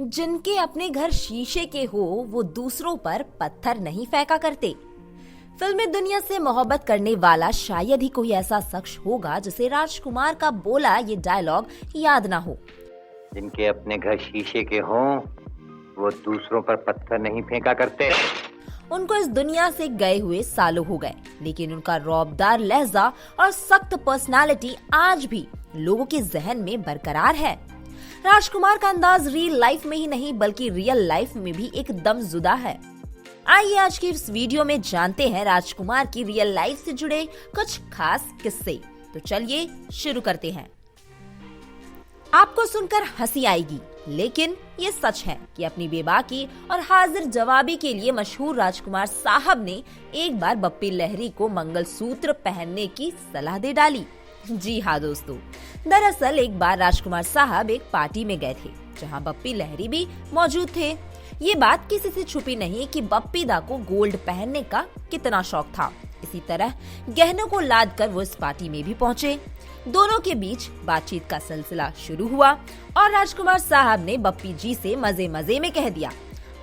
जिनके अपने घर शीशे के हो वो दूसरों पर पत्थर नहीं फेंका करते। फिल्मी दुनिया से मोहब्बत करने वाला शायद ही कोई ऐसा शख्स होगा जिसे राजकुमार का बोला ये डायलॉग याद ना हो। जिनके अपने घर शीशे के हों वो दूसरों पर पत्थर नहीं फेंका करते। उनको इस दुनिया से गए हुए सालों हो गए, लेकिन उनका रौबदार लहजा और सख्त पर्सनालिटी आज भी लोगों के जहन में बरकरार है। राजकुमार का अंदाज रियल लाइफ में ही नहीं बल्कि रियल लाइफ में भी एकदम जुदा है। आइए आज की इस वीडियो में जानते हैं राजकुमार की रियल लाइफ से जुड़े कुछ खास किस्से। तो चलिए शुरू करते हैं। आपको सुनकर हंसी आएगी, लेकिन ये सच है कि अपनी बेबाकी और हाजिर जवाबी के लिए मशहूर राजकुमार साहब ने एक बार बप्पी लहरी को मंगलसूत्र पहनने की सलाह दे डाली। जी हाँ दोस्तों, दरअसल एक बार राजकुमार साहब एक पार्टी में गए थे जहाँ बप्पी लहरी भी मौजूद थे। ये बात किसी से छुपी नहीं कि बप्पी दा को गोल्ड पहनने का कितना शौक था। इसी तरह गहनों को लाद कर वो इस पार्टी में भी पहुँचे। दोनों के बीच बातचीत का सिलसिला शुरू हुआ और राजकुमार साहब ने बप्पी जी से मजे मजे में कह दिया,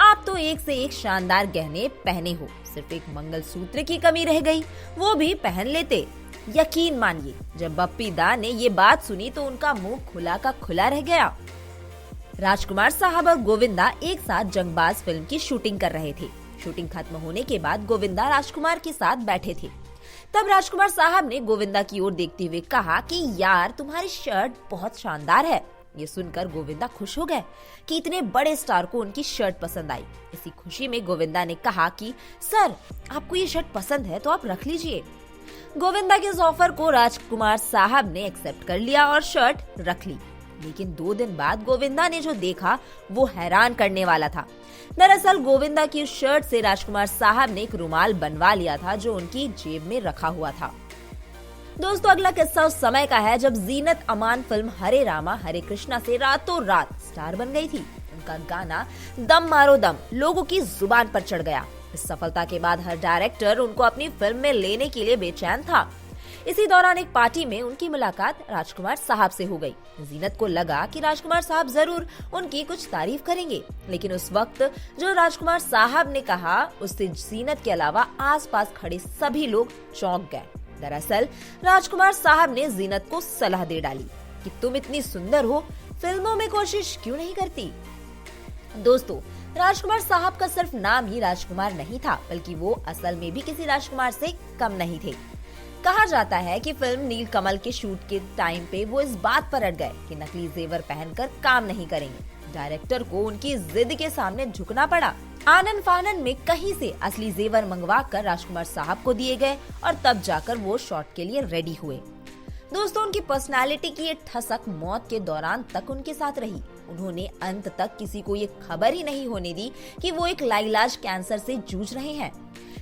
आप तो एक से एक शानदार गहने पहने हो, सिर्फ एक मंगलसूत्र की कमी रह गई, वो भी पहन लेते। यकीन मानिए, जब बप्पी दा ने ये बात सुनी तो उनका मुंह खुला का खुला रह गया। राजकुमार साहब और गोविंदा एक साथ जंगबाज फिल्म की शूटिंग कर रहे थे। शूटिंग खत्म होने के बाद गोविंदा राजकुमार के साथ बैठे थे। तब राजकुमार साहब ने गोविंदा की ओर देखते हुए कहा कि यार तुम्हारी शर्ट बहुत शानदार है। ये सुनकर गोविंदा खुश हो गए कि इतने बड़े स्टार को उनकी शर्ट पसंद आई। इसी खुशी में गोविंदा ने कहा कि सर आपको ये शर्ट पसंद है तो आप रख लीजिए। गोविंदा के इस ऑफर को राजकुमार साहब ने एक्सेप्ट कर लिया और शर्ट रख ली। लेकिन 2 दिन बाद गोविंदा ने जो देखा वो हैरान करने वाला था। दरअसल गोविंदा की उस शर्ट से राजकुमार साहब ने एक रुमाल बनवा लिया था जो उनकी जेब में रखा हुआ था। दोस्तों, अगला किस्सा उस समय का है जब जीनत अमान फिल्म हरे रामा हरे कृष्णा से रातों रात स्टार बन गई थी। उनका गाना दम मारो दम लोगों की जुबान पर चढ़ गया। इस सफलता के बाद हर डायरेक्टर उनको अपनी फिल्म में लेने के लिए बेचैन था। इसी दौरान एक पार्टी में उनकी मुलाकात राजकुमार साहब से हो गई। जीनत को लगा कि राजकुमार साहब जरूर उनकी कुछ तारीफ करेंगे, लेकिन उस वक्त जो राजकुमार साहब ने कहा उससे जीनत के अलावा आसपास खड़े सभी लोग चौंक गए। दरअसल राजकुमार साहब ने जीनत को सलाह दे डाली कि तुम इतनी सुंदर हो, फिल्मों में कोशिश क्यों नहीं करती। दोस्तों, राजकुमार साहब का सिर्फ नाम ही राजकुमार नहीं था बल्कि वो असल में भी किसी राजकुमार से कम नहीं थे। कहा जाता है कि फिल्म नीलकमल के शूट के टाइम पे वो इस बात पर अड़ गए कि नकली जेवर पहनकर काम नहीं करेंगे। डायरेक्टर को उनकी जिद के सामने झुकना पड़ा। आनन फानन में कहीं से असली जेवर मंगवा कर राजकुमार साहब को दिए गए और तब जाकर वो शॉट के लिए रेडी हुए। दोस्तों, उनकी पर्सनालिटी की ये ठसक मौत के दौरान तक उनके साथ रही। उन्होंने अंत तक किसी को ये खबर ही नहीं होने दी कि वो एक लाइलाज कैंसर से जूझ रहे हैं।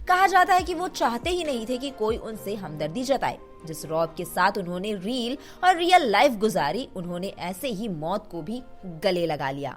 कहा जाता है कि वो चाहते ही नहीं थे कि कोई उनसे हमदर्दी जताए। जिस रौब के साथ उन्होंने रील और रियल लाइफ गुजारी, उन्होंने ऐसे ही मौत को भी गले लगा लिया।